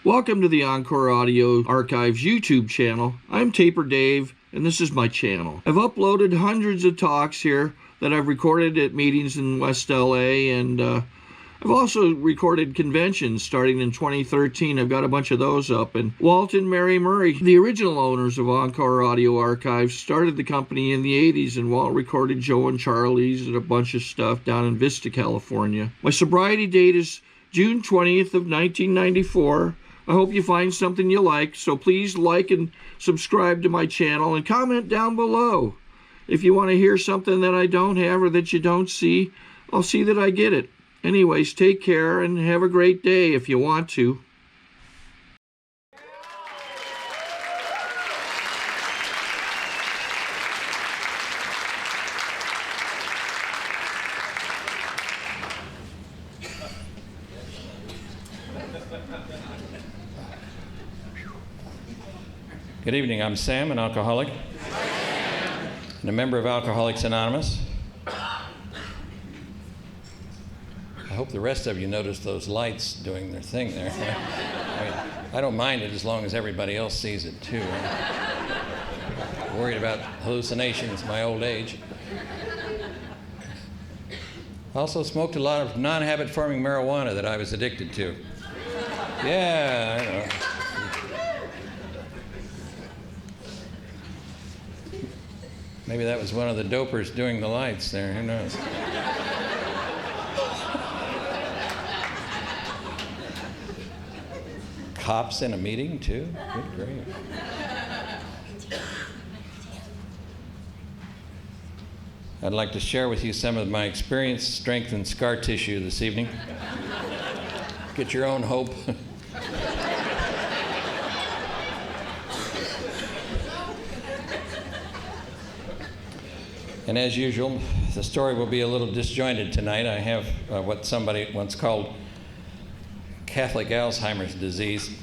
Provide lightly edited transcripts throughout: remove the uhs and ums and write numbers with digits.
Welcome to the Encore Audio Archives YouTube channel. I'm Taper Dave, and this is my channel. I've uploaded hundreds of talks here that I've recorded at meetings in West LA, and I've also recorded conventions starting in 2013. I've got a bunch of those up. And Walt and Mary Murray, the original owners of Encore Audio Archives, started the company in the 80s, and Walt recorded Joe and Charlie's and a bunch of stuff down in Vista, California. My sobriety date is June 20th of 1994. I hope you find something you like, so please like and subscribe to my channel and comment down below. If you want to hear something that I don't have or that you don't see, I'll see that I get it. Anyways, take care and have a great day if you want to. Good evening, I'm Sam, an alcoholic, and a member of Alcoholics Anonymous. I hope the rest of you noticed those lights doing their thing there. I don't mind it as long as everybody else sees it too. I'm worried about hallucinations in my old age. I also smoked a lot of non-habit forming marijuana that I was addicted to. Yeah, I know. Maybe that was one of the dopers doing the lights there, who knows? Cops in a meeting too? Good grief. I'd like to share with you some of my experience, strength, and scar tissue this evening. Get your own hope. And as usual, the story will be a little disjointed tonight. I have what somebody once called Catholic Alzheimer's disease.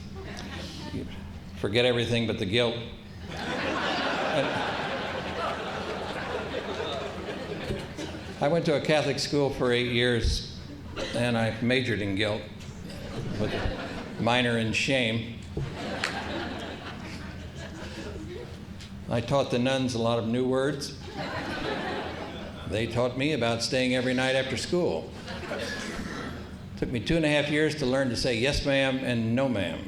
You forget everything but the guilt. I went to a Catholic school for 8 years, and I majored in guilt with a minor in shame. I taught the nuns a lot of new words. They taught me about staying every night after school. It took me 2.5 years to learn to say yes ma'am and no ma'am.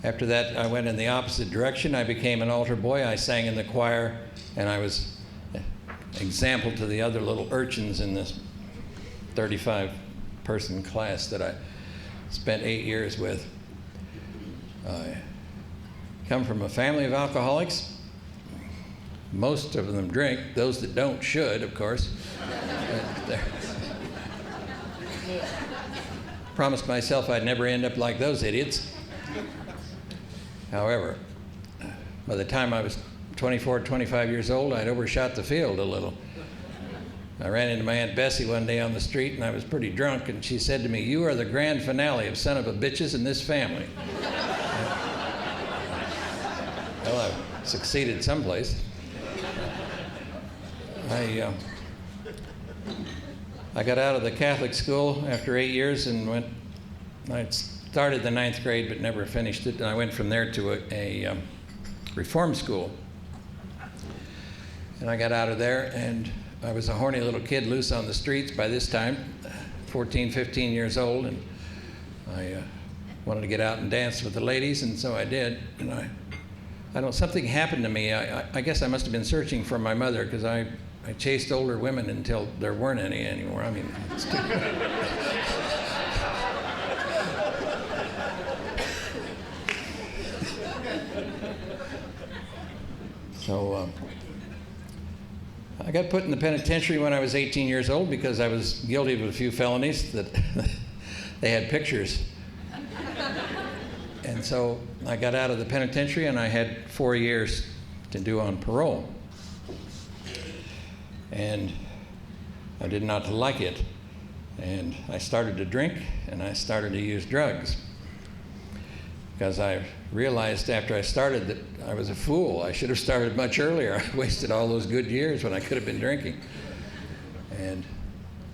After that, I went in the opposite direction. I became an altar boy. I sang in the choir, and I was an example to the other little urchins in this 35-person class that I spent 8 years with. I come from a family of alcoholics. Most of them drink. Those that don't should, of course. Promised myself I'd never end up like those idiots. However, by the time I was 24, 25 years old, I'd overshot the field a little. I ran into my Aunt Bessie one day on the street, and I was pretty drunk, and she said to me, "You are the grand finale of son of a bitches in this family." Well, I've succeeded someplace. I got out of the Catholic school after 8 years and I started the 9th grade but never finished it. And I went from there to a reform school. And I got out of there, and I was a horny little kid loose on the streets by this time, 14, 15 years old. And I wanted to get out and dance with the ladies, and so I did. And I don't know, something happened to me. I guess I must have been searching for my mother, because I chased older women until there weren't any anymore. I mean, it's too... So I got put in the penitentiary when I was 18 years old because I was guilty of a few felonies that they had pictures. And so I got out of the penitentiary, and I had 4 years to do on parole. And I did not like it. And I started to drink, and I started to use drugs. Because I realized after I started that I was a fool. I should have started much earlier. I wasted all those good years when I could have been drinking. And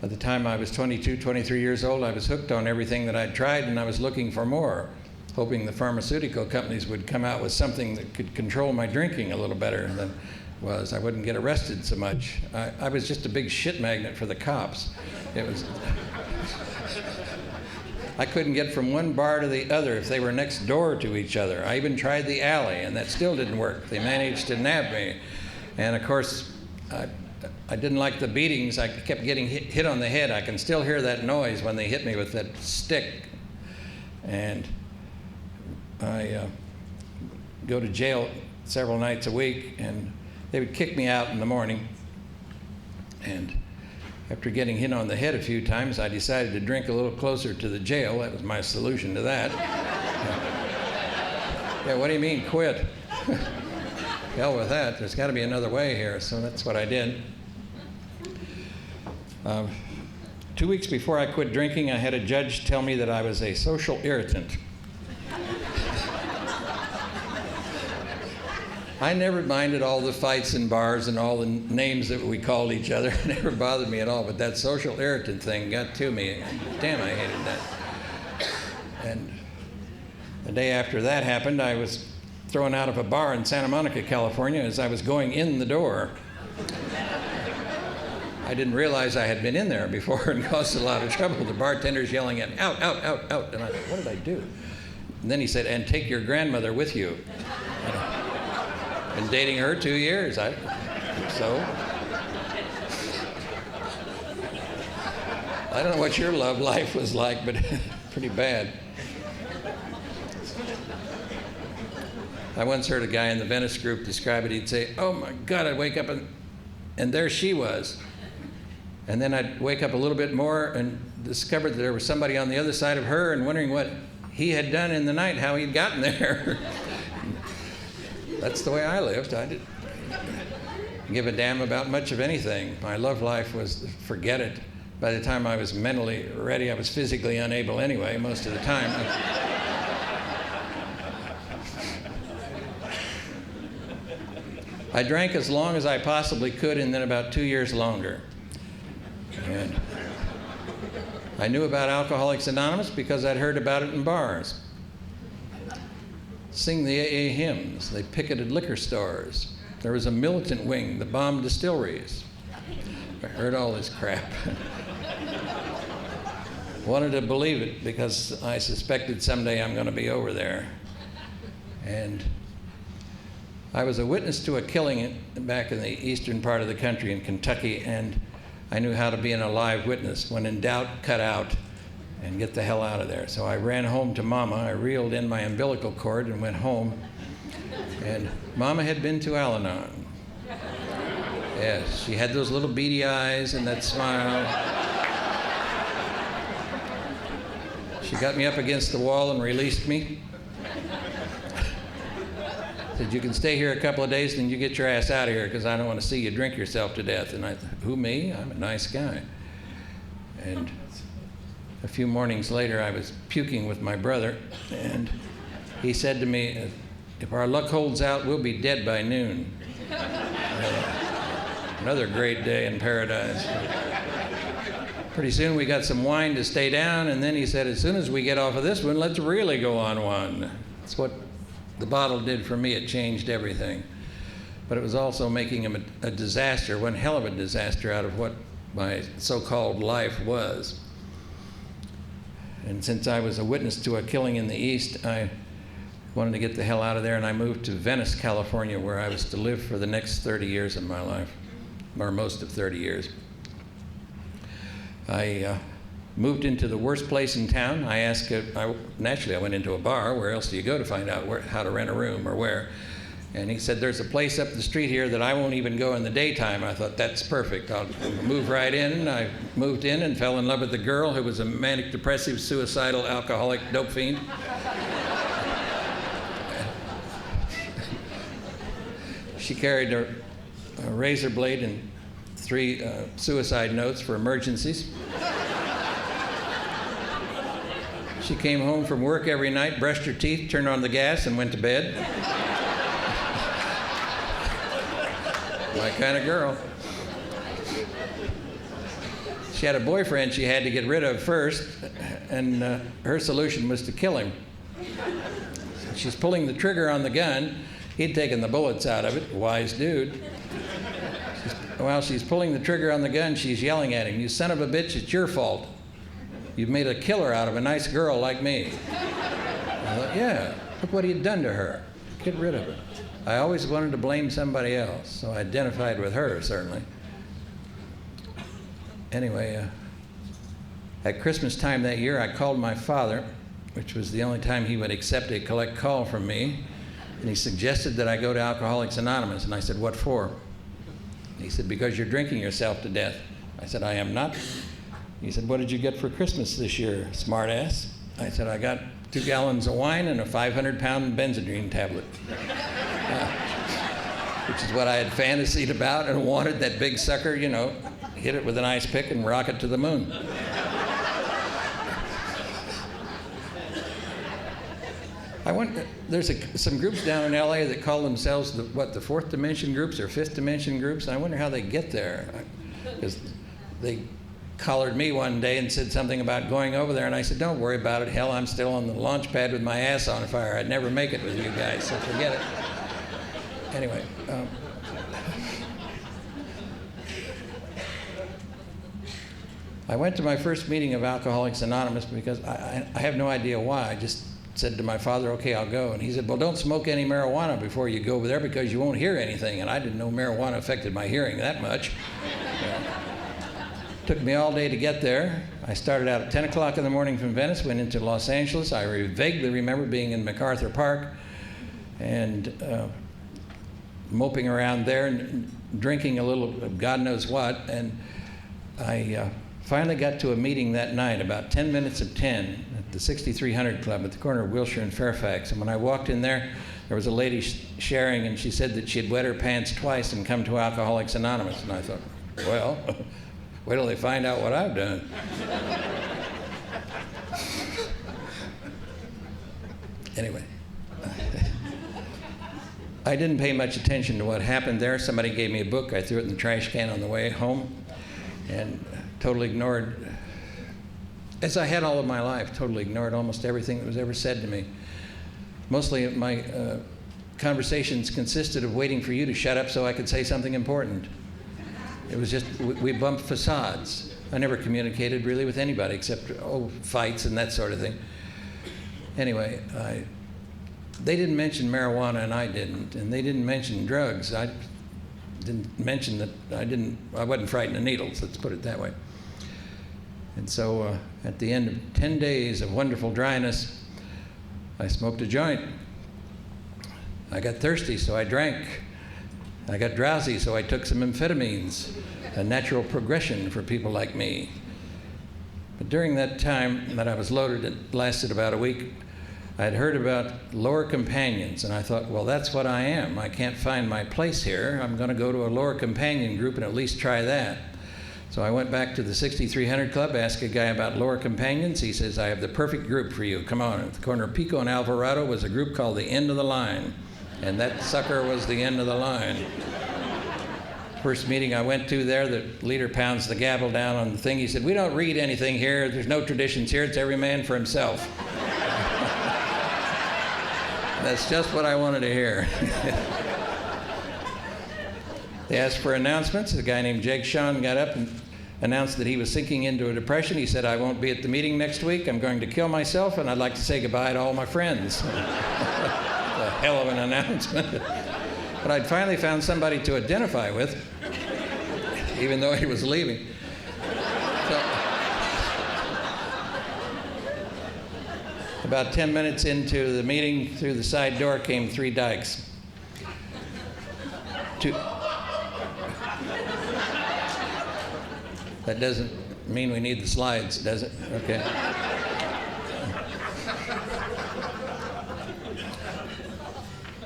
By the time I was 22, 23 years old, I was hooked on everything that I'd tried, and I was looking for more, hoping the pharmaceutical companies would come out with something that could control my drinking a little better than was. I wouldn't get arrested so much. I was just a big shit magnet for the cops. It was. I couldn't get from one bar to the other if they were next door to each other. I even tried the alley, and that still didn't work. They managed to nab me. And of course, I didn't like the beatings. I kept getting hit on the head. I can still hear that noise when they hit me with that stick. And I go to jail several nights a week, and they would kick me out in the morning. And after getting hit on the head a few times, I decided to drink a little closer to the jail. That was my solution to that. Yeah, what do you mean, quit? Hell with that. There's got to be another way here. So that's what I did. 2 weeks before I quit drinking, I had a judge tell me that I was a social irritant. I never minded all the fights in bars and all the names that we called each other. It never bothered me at all, but that social irritant thing got to me. Damn, I hated that. And the day after that happened, I was thrown out of a bar in Santa Monica, California, as I was going in the door. I didn't realize I had been in there before and caused a lot of trouble. The bartender's yelling at me, out, out, out, out. And I thought, what did I do? And then he said, and take your grandmother with you. Been dating her 2 years. So I don't know what your love life was like, but pretty bad. I once heard a guy in the Venice group describe it. He'd say, oh my God, I'd wake up and there she was. And then I'd wake up a little bit more and discovered that there was somebody on the other side of her and wondering what he had done in the night, how he'd gotten there. That's the way I lived. I didn't give a damn about much of anything. My love life was, forget it. By the time I was mentally ready, I was physically unable anyway, most of the time. I drank as long as I possibly could, and then about 2 years longer. And I knew about Alcoholics Anonymous because I'd heard about it in bars. Sing the AA hymns. They picketed liquor stores. There was a militant wing that bombed distilleries. I heard all this crap. Wanted to believe it because I suspected someday I'm going to be over there. And I was a witness to a killing back in the eastern part of the country in Kentucky, and I knew how to be an alive witness. When in doubt, cut out and get the hell out of there. So I ran home to Mama. I reeled in my umbilical cord and went home. And Mama had been to Al-Anon. Yes, she had those little beady eyes and that smile. She got me up against the wall and released me. Said, you can stay here a couple of days, then you get your ass out of here because I don't want to see you drink yourself to death. And I thought, who, me? I'm a nice guy. And a few mornings later, I was puking with my brother, and he said to me, if our luck holds out, we'll be dead by noon. Another great day in paradise. Pretty soon we got some wine to stay down, and then he said, as soon as we get off of this one, let's really go on one. That's what the bottle did for me. It changed everything. But it was also making him a disaster, one hell of a disaster out of what my so-called life was. And since I was a witness to a killing in the East, I wanted to get the hell out of there, and I moved to Venice, California, where I was to live for the next 30 years of my life, or most of 30 years. I moved into the worst place in town. I asked, naturally I went into a bar. Where else do you go to find out how to rent a room or where? And he said, there's a place up the street here that I won't even go in the daytime. I thought, that's perfect. I'll move right in. I moved in and fell in love with a girl who was a manic depressive, suicidal, alcoholic, dope fiend. She carried a razor blade and 3 suicide notes for emergencies. She came home from work every night, brushed her teeth, turned on the gas, and went to bed. My kind of girl. She had a boyfriend she had to get rid of first, and her solution was to kill him. She's pulling the trigger on the gun. He'd taken the bullets out of it, wise dude. While she's pulling the trigger on the gun, she's yelling at him, "You son of a bitch, it's your fault. You've made a killer out of a nice girl like me." I thought, yeah, look what he had done to her. Get rid of it. I always wanted to blame somebody else, so I identified with her, certainly. Anyway, at Christmas time that year, I called my father, which was the only time he would accept a collect call from me, and he suggested that I go to Alcoholics Anonymous, and I said, "What for?" He said, "Because you're drinking yourself to death." I said, "I am not." He said, "What did you get for Christmas this year, smart ass?" I said, "I got 2 gallons of wine and a 500-pound Benzedrine tablet," which is what I had fantasied about and wanted, that big sucker, you know, hit it with an ice pick and rocket to the moon. There's some groups down in LA that call themselves the fourth dimension groups or fifth dimension groups. I wonder how they get there. Because they collared me one day and said something about going over there, and I said, "Don't worry about it. Hell, I'm still on the launch pad with my ass on fire. I'd never make it with you guys, so forget it." Anyway. I went to my first meeting of Alcoholics Anonymous because I have no idea why. I just said to my father, "Okay, I'll go." And he said, "Well, don't smoke any marijuana before you go over there because you won't hear anything." And I didn't know marijuana affected my hearing that much. Took me all day to get there. I started out at 10 o'clock in the morning from Venice, went into Los Angeles. I vaguely remember being in MacArthur Park and moping around there and drinking a little of God knows what. And I finally got to a meeting that night, about 10 minutes of 10, at the 6300 Club at the corner of Wilshire and Fairfax. And when I walked in there, there was a lady sharing, and she said that she had wet her pants twice and come to Alcoholics Anonymous. And I thought, well, wait till they find out what I've done. Anyway, I didn't pay much attention to what happened there. Somebody gave me a book. I threw it in the trash can on the way home and totally ignored, as I had all of my life, totally ignored almost everything that was ever said to me. Mostly my conversations consisted of waiting for you to shut up so I could say something important. It was just, we bumped facades. I never communicated really with anybody except, fights and that sort of thing. Anyway, they didn't mention marijuana and I didn't, and they didn't mention drugs. I didn't mention that I wasn't frightened of needles, let's put it that way. And so at the end of 10 days of wonderful dryness, I smoked a joint. I got thirsty, so I drank. I got drowsy, so I took some amphetamines, a natural progression for people like me. But during that time that I was loaded, it lasted about a week, I had heard about lower companions, and I thought, well, that's what I am. I can't find my place here. I'm going to go to a lower companion group and at least try that. So I went back to the 6300 Club, asked a guy about lower companions. He says, "I have the perfect group for you. Come on." At the corner of Pico and Alvarado was a group called the End of the Line, and that sucker was the end of the line. First meeting I went to there, the leader pounds the gavel down on the thing. He said, "We don't read anything here. There's no traditions here. It's every man for himself." That's just what I wanted to hear. They asked for announcements. A guy named Jake Sean got up and announced that he was sinking into a depression. He said, "I won't be at the meeting next week. I'm going to kill myself, and I'd like to say goodbye to all my friends." A hell of an announcement. But I'd finally found somebody to identify with, even though he was leaving. So, about 10 minutes into the meeting, through the side door came 3 dykes. That doesn't mean we need the slides, does it? Okay.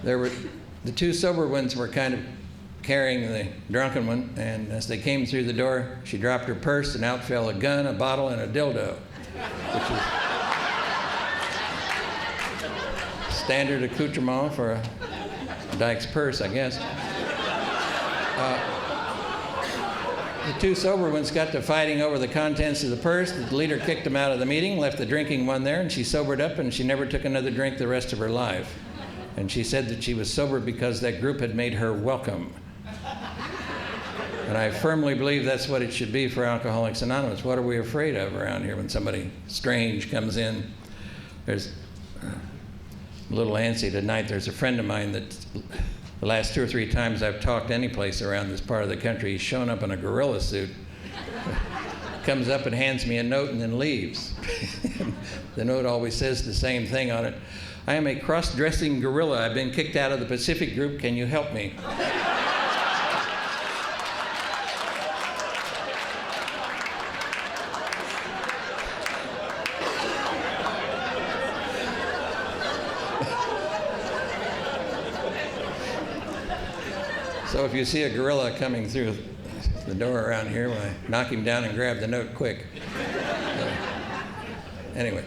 The 2 sober ones were kind of carrying the drunken one, and as they came through the door, she dropped her purse, and out fell a gun, a bottle, and a dildo, which is standard accoutrement for a Dyke's purse, I guess. The two sober ones got to fighting over the contents of the purse. The leader kicked them out of the meeting, left the drinking one there, and she sobered up, and she never took another drink the rest of her life. And she said that she was sober because that group had made her welcome. And I firmly believe that's what it should be for Alcoholics Anonymous. What are we afraid of around here when somebody strange comes in? There's a little antsy tonight. There's a friend of mine that the last 2 or 3 times I've talked any place around this part of the country, he's shown up in a gorilla suit, comes up and hands me a note and then leaves. The note always says the same thing on it. I am a cross-dressing gorilla. I've been kicked out of the Pacific group. Can you help me? So if you see a gorilla coming through the door around here, well, knock him down and grab the note quick. Anyway.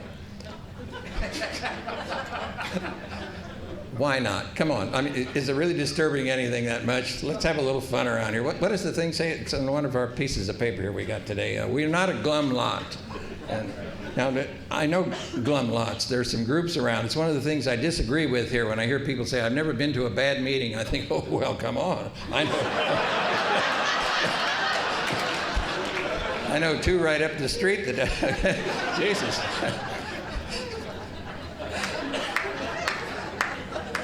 Why not? Come on. I mean, is it really disturbing anything that much? Let's have a little fun around here. What does the thing say? It's on one of our pieces of paper here we got today. We're not a glum lot. And now, I know glum lots. There's some groups around. It's one of the things I disagree with here when I hear people say, I've never been to a bad meeting. I think, oh, well, come on. I know. I know 2 right up the street that, Jesus.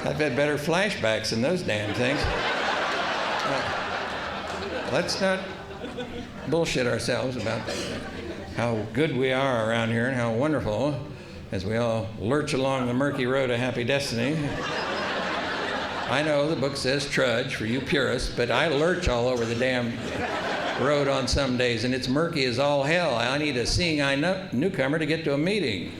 I've had better flashbacks than those damn things. Let's not bullshit ourselves about how good we are around here and how wonderful as we all lurch along the murky road of happy destiny. I know the book says trudge for you purists, but I lurch all over the damn road on some days, and it's murky as all hell. I need a seeing eye newcomer to get to a meeting.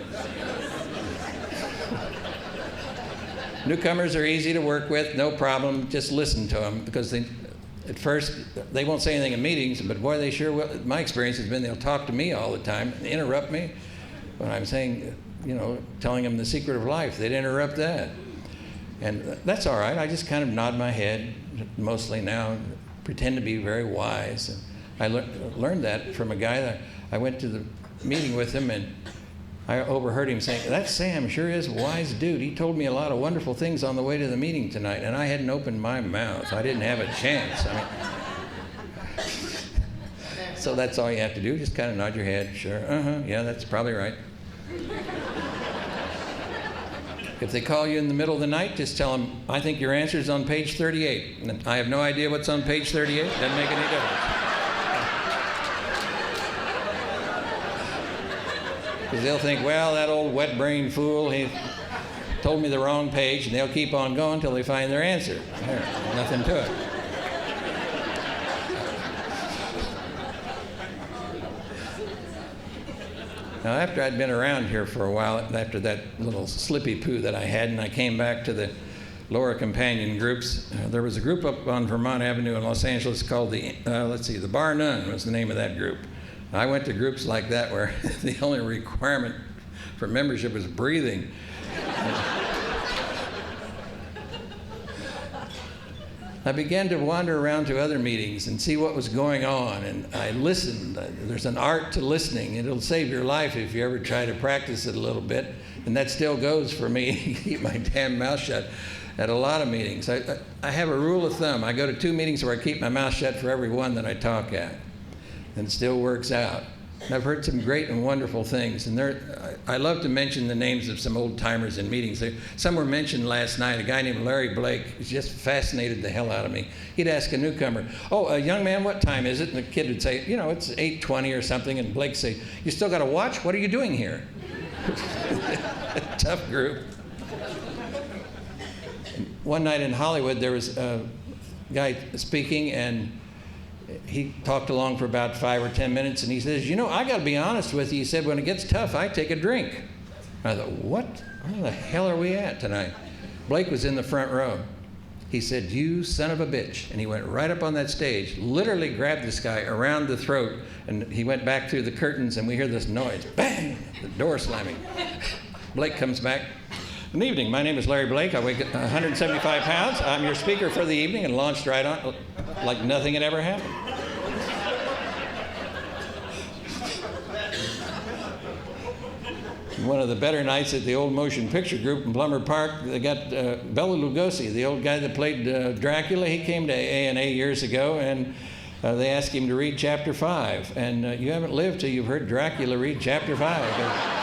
Newcomers are easy to work with, no problem. Just listen to them because at first they won't say anything in meetings, but boy, they sure will. My experience has been they'll talk to me all the time, interrupt me when I'm saying, telling them the secret of life. They'd interrupt that. And that's all right. I just kind of nod my head mostly now, pretend to be very wise. And I learned that from a guy that I went to the meeting with him, and I overheard him saying, that Sam sure is a wise dude. He told me a lot of wonderful things on the way to the meeting tonight, and I hadn't opened my mouth. I didn't have a chance. I mean, so that's all you have to do, just kind of nod your head. Sure, yeah, that's probably right. If they call you in the middle of the night, just tell them, I think your answer's on page 38. And I have no idea what's on page 38. Doesn't make any difference. Because they'll think, well, that old wet-brained fool, he told me the wrong page, and they'll keep on going until they find their answer. There's nothing to it. Now, after I'd been around here for a while, after that little slippy poo that I had, and I came back to the lower companion groups, there was a group up on Vermont Avenue in Los Angeles called the Bar None was the name of that group. I went to groups like that where the only requirement for membership was breathing. I began to wander around to other meetings and see what was going on, and I listened. There's an art to listening. It'll save your life if you ever try to practice it a little bit, and that still goes for me. Keep my damn mouth shut at a lot of meetings. I have a rule of thumb. I go to 2 meetings where I keep my mouth shut for every one that I talk at. And it still works out. And I've heard some great and wonderful things. And I love to mention the names of some old timers in meetings. Some were mentioned last night. A guy named Larry Blake who's just fascinated the hell out of me. He'd ask a newcomer, young man, what time is it? And the kid would say, it's 8:20 or something. And Blake would say, you still got a watch? What are you doing here? Tough group. One night in Hollywood, there was a guy speaking, and he talked along for about 5 or 10 minutes, and he says, I got to be honest with you. He said, when it gets tough, I take a drink. I thought, what? Where the hell are we at tonight? Blake was in the front row. He said, you son of a bitch. And he went right up on that stage, literally grabbed this guy around the throat, and he went back through the curtains, and we hear this noise, bang, the door slamming. Blake comes back. Good evening. My name is Larry Blake. I weigh 175 pounds. I'm your speaker for the evening, and launched right on like nothing had ever happened. one of the better nights at the old motion picture group in Plummer Park. They got Bela Lugosi, the old guy that played Dracula. He came to A&A years ago, and they asked him to read chapter 5. And you haven't lived till you've heard Dracula read chapter 5.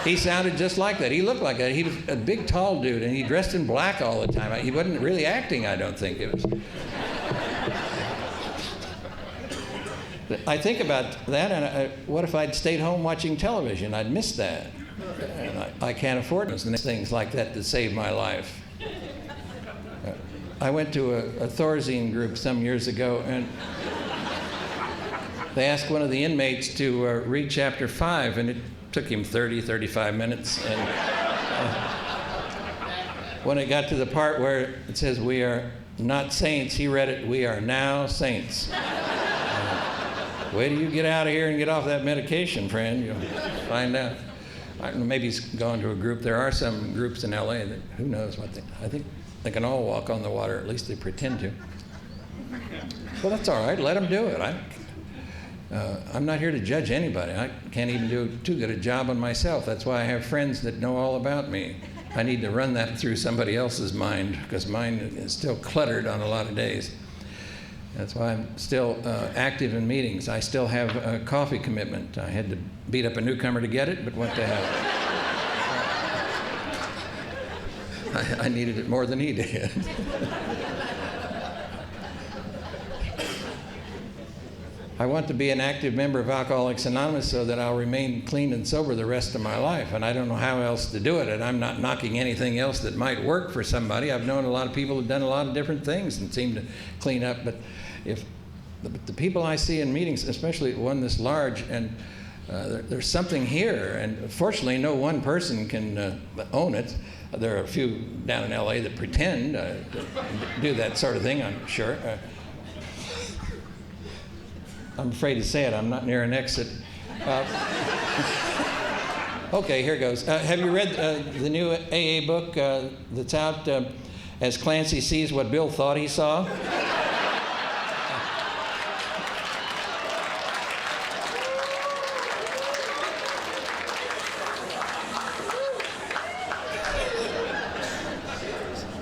He sounded just like that. He looked like that. He was a big, tall dude, and he dressed in black all the time. He wasn't really acting, I don't think. It was. I think about that, and what if I'd stayed home watching television? I'd miss that. And I can't afford things like that to save my life. I went to a Thorazine group some years ago, and they asked one of the inmates to read chapter 5, and it took him 35 minutes. And when it got to the part where it says, "We are not saints," he read it, "We are now saints." Wait till you get out of here and get off that medication, friend. You'll find out. I don't know, maybe he's gone to a group. There are some groups in L.A. that, who knows what I think they can all walk on the water, at least they pretend to. Well, that's all right. Let them do it. I'm not here to judge anybody. I can't even do too good a job on myself. That's why I have friends that know all about me. I need to run that through somebody else's mind, because mine is still cluttered on a lot of days. That's why I'm still active in meetings. I still have a coffee commitment. I had to beat up a newcomer to get it, but what the hell? I needed it more than he did. I want to be an active member of Alcoholics Anonymous so that I'll remain clean and sober the rest of my life, and I don't know how else to do it. And I'm not knocking anything else that might work for somebody. I've known a lot of people who've done a lot of different things and seem to clean up, but if the people I see in meetings, especially one this large, and there's something here, and fortunately no one person can own it. There are a few down in LA that pretend to do that sort of thing, I'm sure. I'm afraid to say it, I'm not near an exit. Okay, here goes. Have you read the new AA book that's out, As Clancy Sees What Bill Thought He Saw?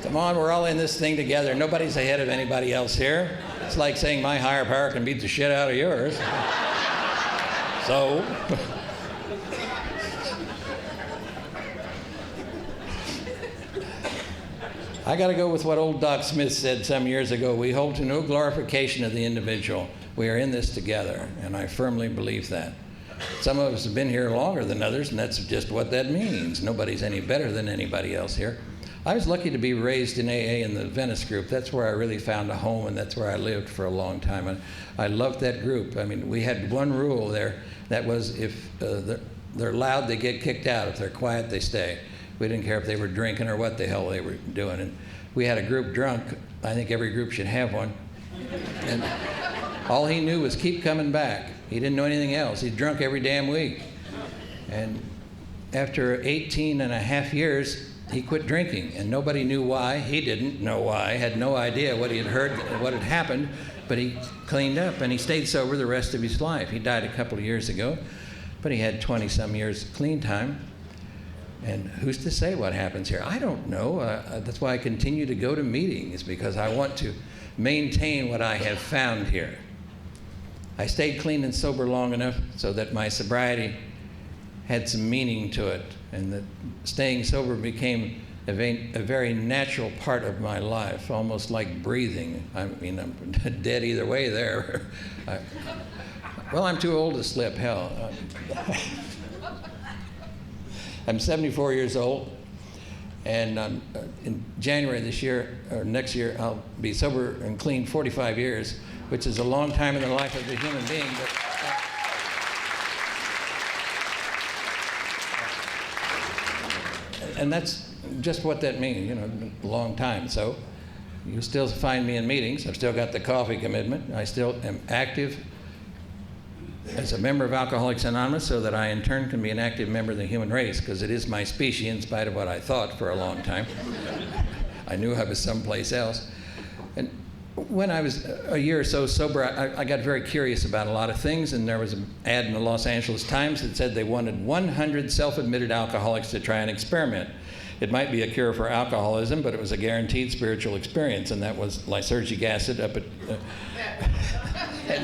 Come on, we're all in this thing together. Nobody's ahead of anybody else here. It's like saying my higher power can beat the shit out of yours. So, I got to go with what old Doc Smith said some years ago. We hold to no glorification of the individual. We are in this together, and I firmly believe that. Some of us have been here longer than others, and that's just what that means. Nobody's any better than anybody else here. I was lucky to be raised in AA in the Venice group. That's where I really found a home, and that's where I lived for a long time. And I loved that group. I mean, we had one rule there. That was if they're loud, they get kicked out. If they're quiet, they stay. We didn't care if they were drinking or what the hell they were doing. And we had a group drunk. I think every group should have one. And all he knew was keep coming back. He didn't know anything else. He's drunk every damn week. And after 18 and a half years, he quit drinking, and nobody knew why. He didn't know why, had no idea what he had heard, what had happened, but he cleaned up, and he stayed sober the rest of his life. He died a couple of years ago, but he had 20-some years clean time. And who's to say what happens here? I don't know. That's why I continue to go to meetings, because I want to maintain what I have found here. I stayed clean and sober long enough so that my sobriety had some meaning to it, and that staying sober became a very natural part of my life, almost like breathing. I mean, I'm dead either way there. Well, I'm too old to slip, hell. I'm 74 years old, and in January this year, or next year, I'll be sober and clean 45 years, which is a long time in the life of a human being. And that's just what that means, you know, a long time. So you still find me in meetings. I've still got the coffee commitment. I still am active as a member of Alcoholics Anonymous, so that I in turn can be an active member of the human race, because it is my species in spite of what I thought for a long time. I knew I was someplace else. And when I was a year or so sober, I got very curious about a lot of things, and there was an ad in the Los Angeles Times that said they wanted 100 self-admitted alcoholics to try an experiment. It might be a cure for alcoholism, but it was a guaranteed spiritual experience, and that was lysergic acid up at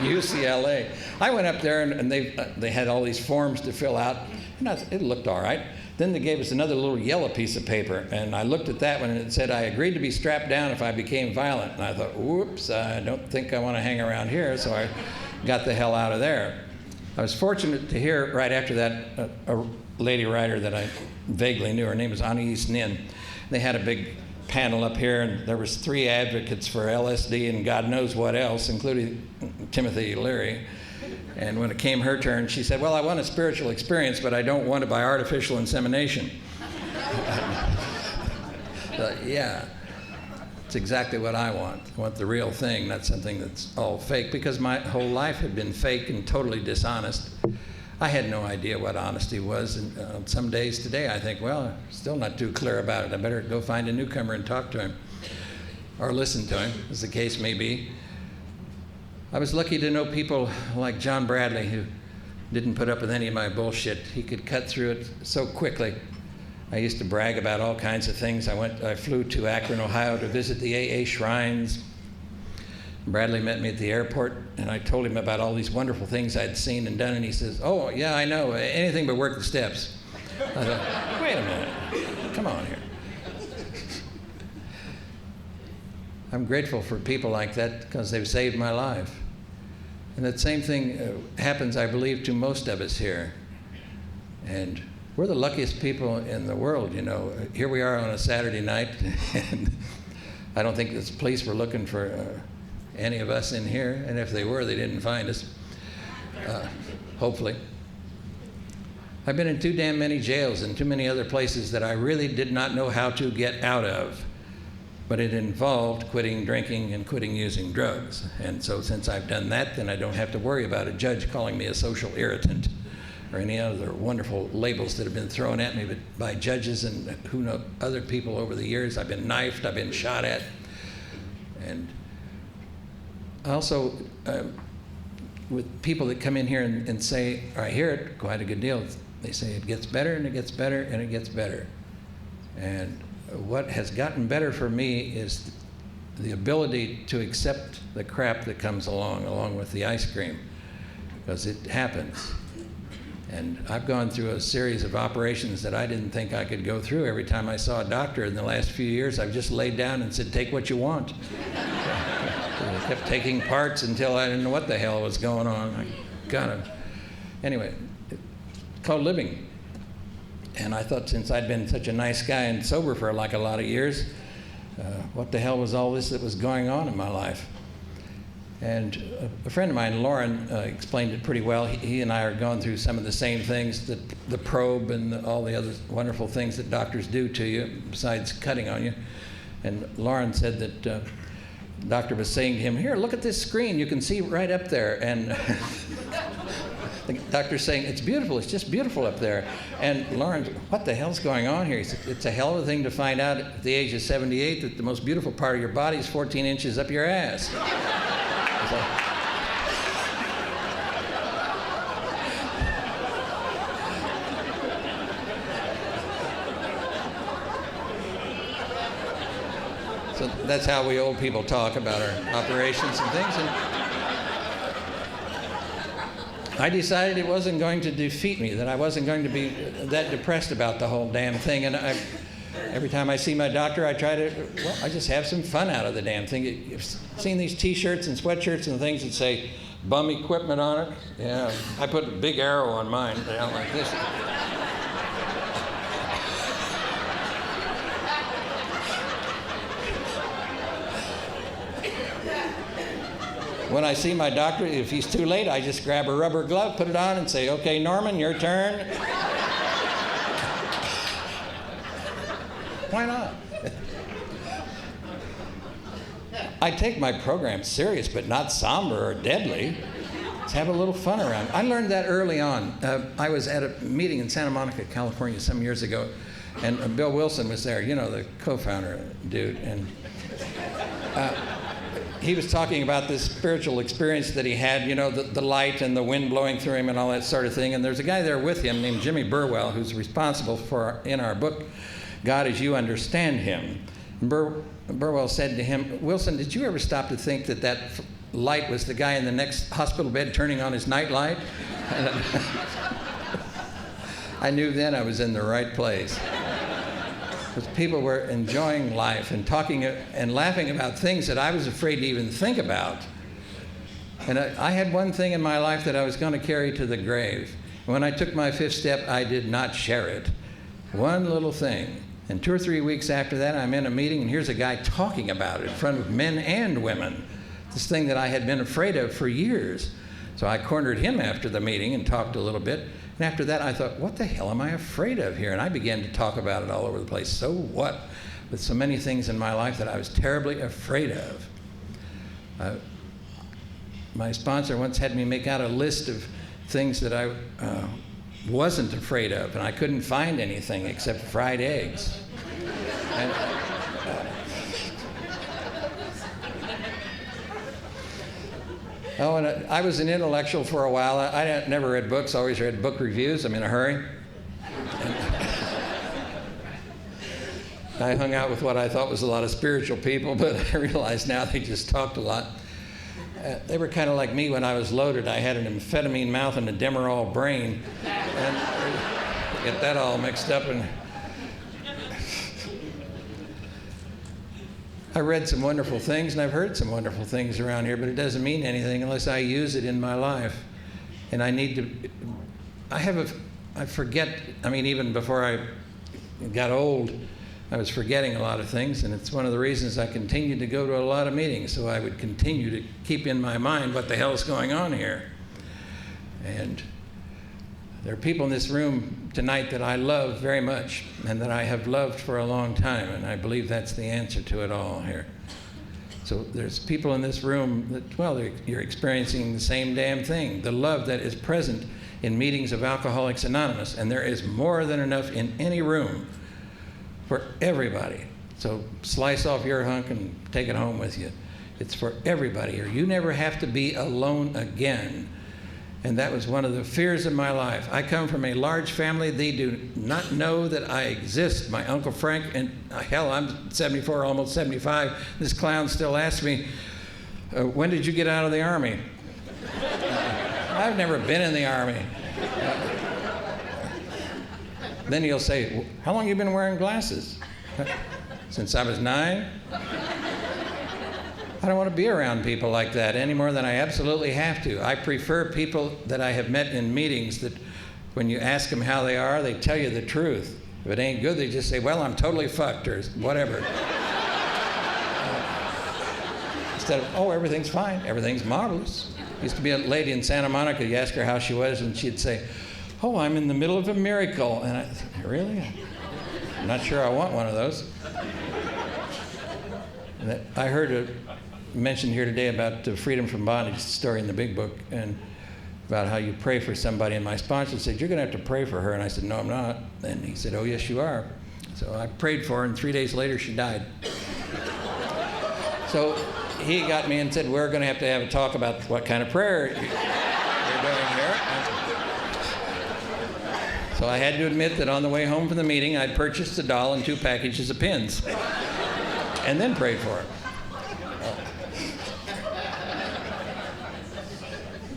UCLA. I went up there, and they had all these forms to fill out, and it looked all right. Then they gave us another little yellow piece of paper, and I looked at that one, and it said, I agreed to be strapped down if I became violent. And I thought, whoops, I don't think I want to hang around here, so I got the hell out of there. I was fortunate to hear right after that a lady writer that I vaguely knew. Her name was Anais Nin. They had a big panel up here, and there was 3 advocates for LSD and God knows what else, including Timothy Leary. And when it came her turn, she said, well, I want a spiritual experience, but I don't want it by artificial insemination. Yeah, it's exactly what I want. I want the real thing, not something that's all fake, because my whole life had been fake and totally dishonest. I had no idea what honesty was, and some days today I think, well, I'm still not too clear about it. I better go find a newcomer and talk to him, or listen to him, as the case may be. I was lucky to know people like John Bradley, who didn't put up with any of my bullshit. He could cut through it so quickly. I used to brag about all kinds of things. I flew to Akron, Ohio to visit the AA shrines. Bradley met me at the airport, and I told him about all these wonderful things I'd seen and done, and he says, oh, yeah, I know, anything but work the steps. I thought, wait a minute, come on here. I'm grateful for people like that because they've saved my life. And that same thing happens, I believe, to most of us here. And we're the luckiest people in the world, you know. Here we are on a Saturday night, and I don't think the police were looking for any of us in here, and if they were, they didn't find us, hopefully. I've been in too damn many jails and too many other places that I really did not know how to get out of. But it involved quitting drinking and quitting using drugs. And so since I've done that, then I don't have to worry about a judge calling me a social irritant or any other wonderful labels that have been thrown at me by judges and who know other people over the years. I've been knifed, I've been shot at. And also, with people that come in here and say, I hear it quite a good deal, they say it gets better and it gets better and it gets better. And what has gotten better for me is the ability to accept the crap that comes along with the ice cream, because it happens. And I've gone through a series of operations that I didn't think I could go through. Every time I saw a doctor in the last few years, I've just laid down and said, take what you want. I kept taking parts until I didn't know what the hell was going on. Anyway, it's called living. And I thought, since I'd been such a nice guy and sober for like a lot of years, what the hell was all this that was going on in my life? And a friend of mine, Lauren, explained it pretty well. He and I are going through some of the same things, the probe and all the other wonderful things that doctors do to you, besides cutting on you. And Lauren said that the doctor was saying to him, here, look at this screen. You can see right up there. And the doctor's saying, it's beautiful, it's just beautiful up there. And Lauren, what the hell's going on here? He said, it's a hell of a thing to find out at the age of 78 that the most beautiful part of your body is 14 inches up your ass. So that's how we old people talk about our operations and things. And I decided it wasn't going to defeat me, that I wasn't going to be that depressed about the whole damn thing. And every time I see my doctor, I try to, I just have some fun out of the damn thing. You've seen these T-shirts and sweatshirts and things that say bum equipment on it? Yeah, I put a big arrow on mine down like this. When I see my doctor, if he's too late, I just grab a rubber glove, put it on, and say, okay, Norman, your turn. Why not? I take my program serious, but not somber or deadly. Let's have a little fun around. I learned that early on. I was at a meeting in Santa Monica, California, some years ago, and Bill Wilson was there, you know, the co-founder dude, and he was talking about this spiritual experience that he had, the light and the wind blowing through him and all that sort of thing. And there's a guy there with him named Jimmy Burwell, who's responsible for, in our book, God as You Understand Him. And Burwell said to him, Wilson, did you ever stop to think that light was the guy in the next hospital bed turning on his night light? I knew then I was in the right place. Because people were enjoying life and talking and laughing about things that I was afraid to even think about. And I had one thing in my life that I was going to carry to the grave. When I took my 5th step, I did not share it. One little thing. And 2 or 3 weeks after that, I'm in a meeting, and here's a guy talking about it in front of men and women. This thing that I had been afraid of for years. So I cornered him after the meeting and talked a little bit. And after that, I thought, what the hell am I afraid of here? And I began to talk about it all over the place. So what? With so many things in my life that I was terribly afraid of. My sponsor once had me make out a list of things that I wasn't afraid of, and I couldn't find anything except fried eggs. And, and I was an intellectual for a while. I never read books, always read book reviews. I'm in a hurry. I hung out with what I thought was a lot of spiritual people, but I realize now they just talked a lot. They were kind of like me when I was loaded. I had an amphetamine mouth and a Demerol brain. And get that all mixed up. And I read some wonderful things, and I've heard some wonderful things around here, but it doesn't mean anything unless I use it in my life. And I need to, I forget, even before I got old, I was forgetting a lot of things, and it's one of the reasons I continued to go to a lot of meetings, so I would continue to keep in my mind what the hell is going on here. And there are people in this room tonight that I love very much and that I have loved for a long time, and I believe that's the answer to it all here. So there's people in this room that, well, you're experiencing the same damn thing, the love that is present in meetings of Alcoholics Anonymous, and there is more than enough in any room for everybody. So slice off your hunk and take it home with you. It's for everybody here. You never have to be alone again. And that was one of the fears of my life. I come from a large family. They do not know that I exist. My Uncle Frank, and hell, I'm 74, almost 75. This clown still asks me, when did you get out of the Army? I've never been in the Army. Then he'll say, how long have you been wearing glasses? Since I was 9? I don't want to be around people like that any more than I absolutely have to. I prefer people that I have met in meetings that when you ask them how they are, they tell you the truth. If it ain't good, they just say, well, I'm totally fucked or whatever. Instead of, oh, everything's fine, everything's marvelous. Used to be a lady in Santa Monica, you ask her how she was, and she'd say, oh, I'm in the middle of a miracle. And I thought, really? I'm not sure I want one of those. And I heard a mention here today about the freedom from bondage story in the big book, and about how you pray for somebody. And my sponsor said, you're going to have to pray for her. And I said, no, I'm not. And he said, oh, yes, you are. So I prayed for her, and 3 days later, she died. So he got me and said, we're going to have a talk about what kind of prayer you're doing here. So I had to admit that on the way home from the meeting, I'd purchased a doll and 2 packages of pins, and then prayed for her.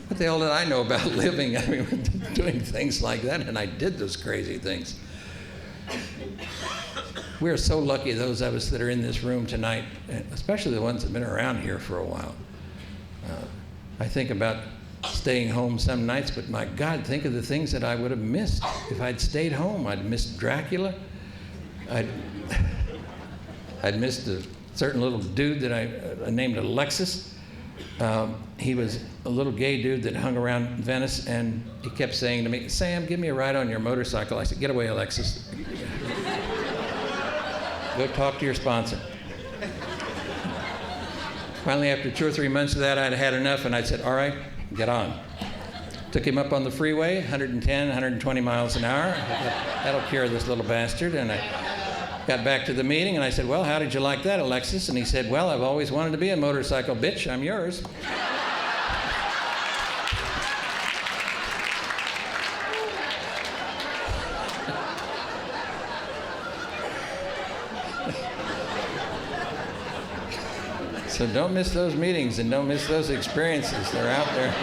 What the hell did I know about living? Doing things like that, and I did those crazy things. We are so lucky, those of us that are in this room tonight, especially the ones that have been around here for a while. I think about staying home some nights, but my God, think of the things that I would have missed if I'd stayed home. I'd missed Dracula. I'd missed a certain little dude that I named Alexis. He was a little gay dude that hung around Venice, and he kept saying to me, Sam, give me a ride on your motorcycle. I said, get away, Alexis. Go talk to your sponsor. Finally, after 2 or 3 months of that, I'd had enough, and I said, all right, get on. Took him up on the freeway, 110, 120 miles an hour. That'll cure this little bastard. And Got back to the meeting, and I said, well, how did you like that, Alexis? And he said, well, I've always wanted to be a motorcycle bitch. I'm yours. So don't miss those meetings and don't miss those experiences. They're out there.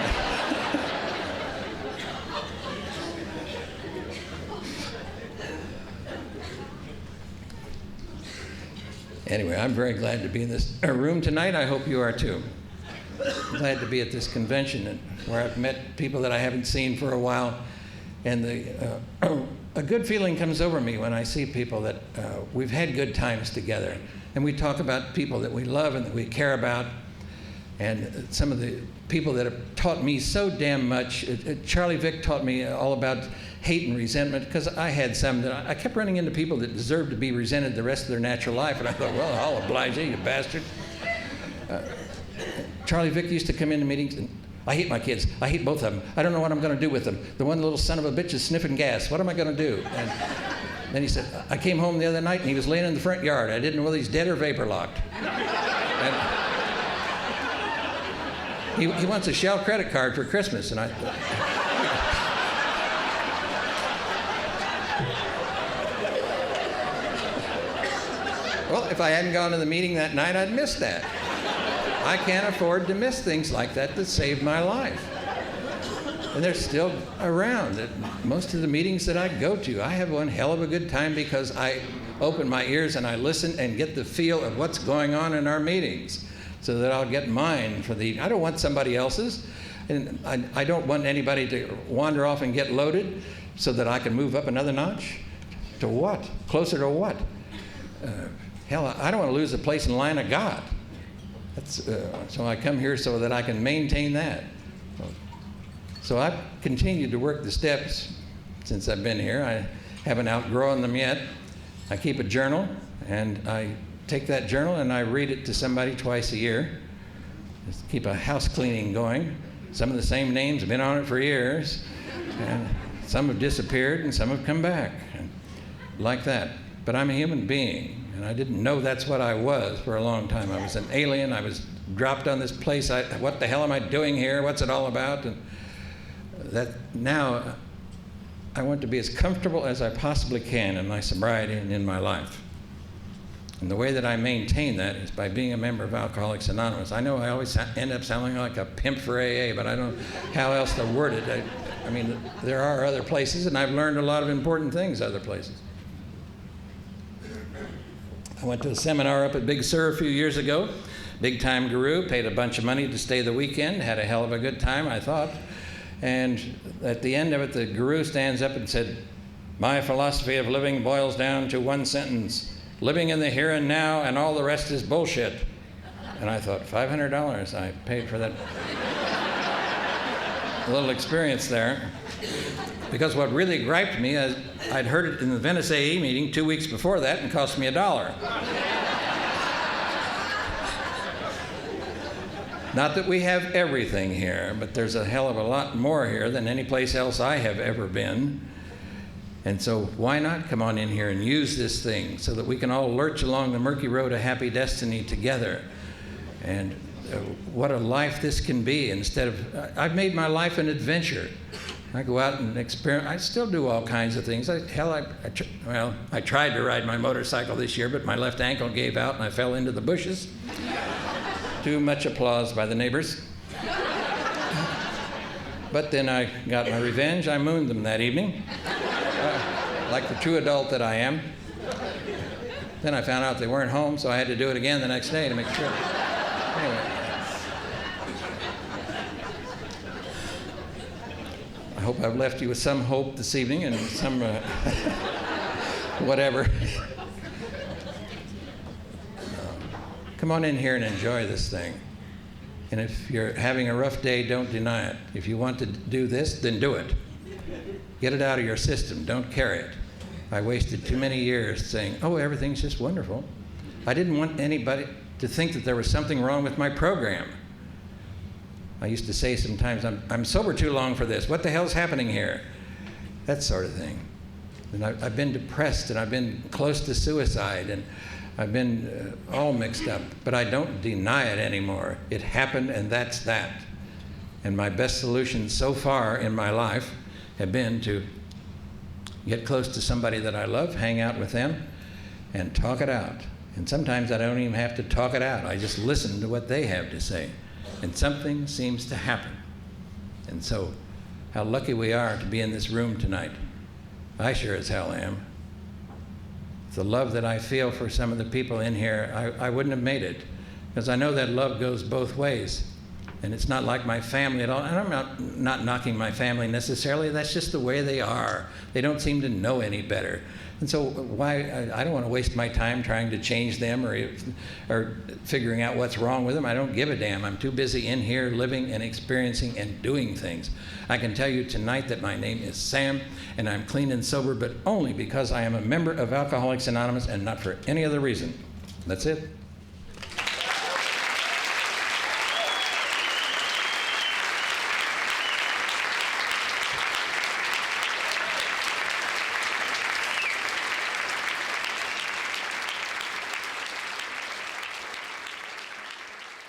Anyway, I'm very glad to be in this room tonight. I hope you are too. I'm glad to be at this convention where I've met people that I haven't seen for a while. And a good feeling comes over me when I see people that we've had good times together. And we talk about people that we love and that we care about. And some of the people that have taught me so damn much. Charlie Vick taught me all about hate and resentment, because I had some that I kept running into people that deserved to be resented the rest of their natural life. And I thought, well, I'll oblige you bastard. Charlie Vick used to come into meetings and, I hate my kids. I hate both of them. I don't know what I'm going to do with them. The one little son of a bitch is sniffing gas. What am I going to do? And then he said, I came home the other night and he was laying in the front yard. I didn't know whether he's dead or vapor locked. And he wants a Shell credit card for Christmas. And well, if I hadn't gone to the meeting that night, I'd missed that. I can't afford to miss things like that saved my life. And they're still around. Most of the meetings that I go to, I have one hell of a good time because I open my ears and I listen and get the feel of what's going on in our meetings so that I'll get mine for the, I don't want somebody else's. And I don't want anybody to wander off and get loaded so that I can move up another notch. To what? Closer to what? Hell, I don't want to lose the place in line of God. So I come here so that I can maintain that. So I've continued to work the steps since I've been here. I haven't outgrown them yet. I keep a journal, and I take that journal and I read it to somebody twice a year. Just keep a house cleaning going. Some of the same names have been on it for years, and some have disappeared and some have come back, and like that. But I'm a human being. And I didn't know that's what I was for a long time. I was an alien. I was dropped on this place. What the hell am I doing here? What's it all about? And that now I want to be as comfortable as I possibly can in my sobriety and in my life. And the way that I maintain that is by being a member of Alcoholics Anonymous. I know I always end up sounding like a pimp for AA, but I don't know how else to word it. I mean, there are other places, and I've learned a lot of important things other places. I went to a seminar up at Big Sur a few years ago. Big time guru, paid a bunch of money to stay the weekend, had a hell of a good time, I thought. And at the end of it, the guru stands up and said, my philosophy of living boils down to one sentence: living in the here and now, and all the rest is bullshit. And I thought, $500 I paid for that little experience there. Because what really griped me is I'd heard it in the Venice AA meeting 2 weeks before that and cost me $1. Not that we have everything here, but there's a hell of a lot more here than any place else I have ever been. And so why not come on in here and use this thing so that we can all lurch along the murky road of happy destiny together. And what a life this can be instead of, I've made my life an adventure. I go out and experiment. I still do all kinds of things. I tried to ride my motorcycle this year, but my left ankle gave out and I fell into the bushes. Too much applause by the neighbors. But then I got my revenge. I mooned them that evening, like the true adult that I am. Then I found out they weren't home, so I had to do it again the next day to make sure. Anyway. I hope I've left you with some hope this evening and some whatever. Come on in here and enjoy this thing. And if you're having a rough day, don't deny it. If you want to do this, then do it. Get it out of your system. Don't carry it. I wasted too many years saying, oh, everything's just wonderful. I didn't want anybody to think that there was something wrong with my program. I used to say sometimes, I'm sober too long for this. What the hell's happening here? That sort of thing. And I've been depressed, and I've been close to suicide, and I've been all mixed up. But I don't deny it anymore. It happened, and that's that. And my best solutions so far in my life have been to get close to somebody that I love, hang out with them, and talk it out. And sometimes I don't even have to talk it out. I just listen to what they have to say. And something seems to happen. And so, how lucky we are to be in this room tonight. I sure as hell am. The love that I feel for some of the people in here, I wouldn't have made it. Because I know that love goes both ways. And it's not like my family at all. And I'm not knocking my family necessarily. That's just the way they are. They don't seem to know any better. And so why, I don't want to waste my time trying to change them or figuring out what's wrong with them. I don't give a damn. I'm too busy in here living and experiencing and doing things. I can tell you tonight that my name is Sam, and I'm clean and sober, but only because I am a member of Alcoholics Anonymous and not for any other reason. That's it.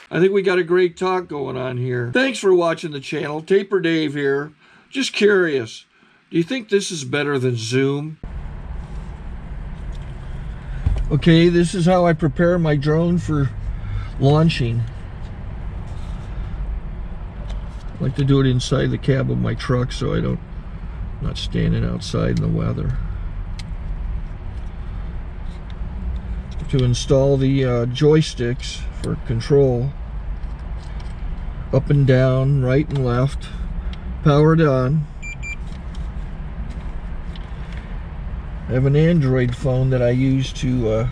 I think we got a great talk going on here. Thanks for watching the channel. Taper Dave here. Just curious, do you think this is better than Zoom? Okay, this is how I prepare my drone for launching. I like to do it inside the cab of my truck so I'm not standing outside in the weather. To install the joysticks for control, up and down, right and left, powered on. I have an Android phone that I use to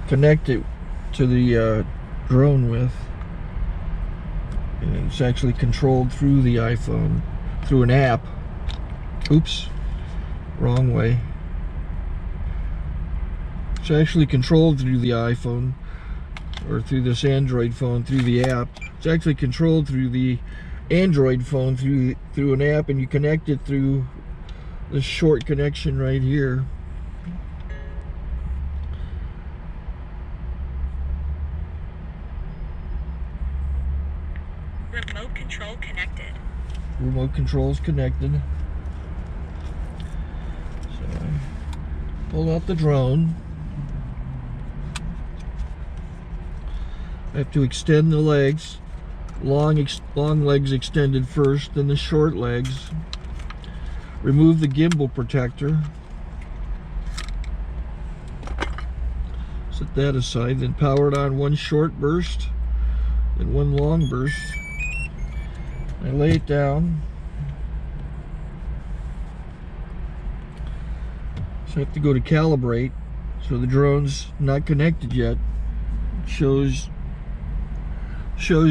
connect it to the drone with. And it's actually controlled through the iPhone, through an app. Oops, wrong way. It's actually controlled through the iPhone, or through this Android phone, through the app. It's actually controlled through the Android phone, through an app, and you connect it through this short connection right here. Remote control connected. Remote control's connected. So I pull out the drone. I have to extend the legs, long legs extended first, then the short legs. Remove the gimbal protector. Set that aside, then power it on one short burst, then one long burst. I lay it down. So I have to go to calibrate. So the drone's not connected yet. Shows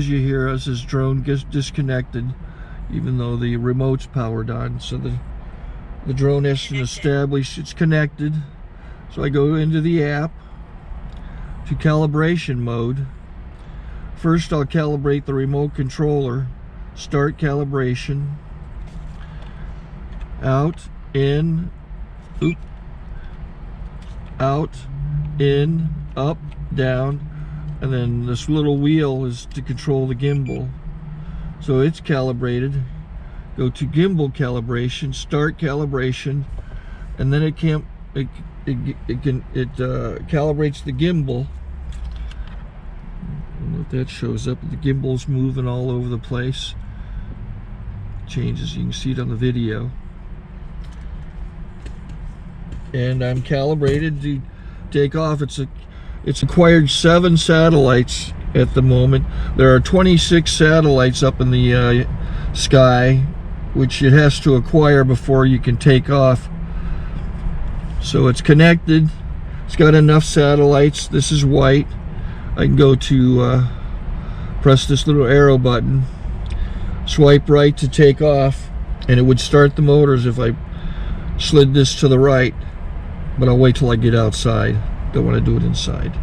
you here as this drone gets disconnected, even though the remote's powered on. So the drone has to establish it's connected. So I go into the app to calibration mode. First I'll calibrate the remote controller. Start calibration. Out, in, oop, out, in, up, down. And then this little wheel is to control the gimbal. So it's calibrated. Go to gimbal calibration, start calibration, and then it calibrates the gimbal. I don't know if that shows up. The gimbal's moving all over the place. Changes, you can see it on the video. And I'm calibrated to take off. It's acquired 7 satellites at the moment. There are 26 satellites up in the sky, which it has to acquire before you can take off. So it's connected. It's got enough satellites. This is white. I can go to press this little arrow button, swipe right to take off, and it would start the motors if I slid this to the right. But I'll wait till I get outside. Don't want to do it inside.